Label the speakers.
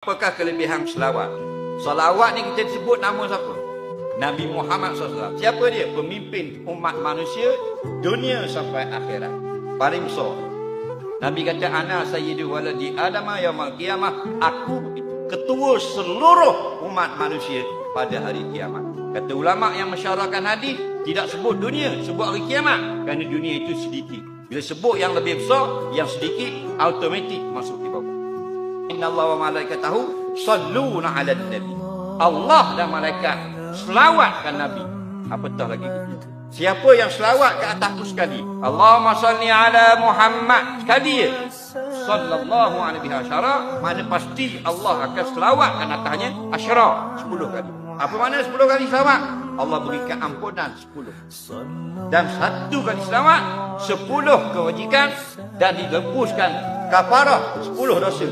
Speaker 1: Apakah kelebihan selawat? Selawat ni kita sebut nama siapa? Nabi Muhammad SAW. Siapa dia? Pemimpin umat manusia dunia sampai akhirat. Paling besar. Nabi kata, ana sayyidu waladi adama yaumal qiyamah. Aku ketua seluruh umat manusia pada hari kiamat. Kata ulama yang mensyarahkan hadis, tidak sebut dunia, sebut hari kiamat. Kerana dunia itu sedikit. Bila sebut yang lebih besar, yang sedikit automatik masuk di bawah. Inna Allah wa malaikatahu salluna ala nabi. Allah dan malaikat selawatkan Nabi. Apatah lagi kita. Siapa yang selawat ke atasku sekali? Allahumma salli ala Muhammad sekali ya. Sallallahu alaihi wasallam. Mana pasti Allah akan selawatkan atasnya asyara 10 kali. Apa makna 10 kali selawat? Allah berikan ampunan 10. Dan 1 kali selawat 10 kewajikan dan dilepaskan kafarah 10 dosa.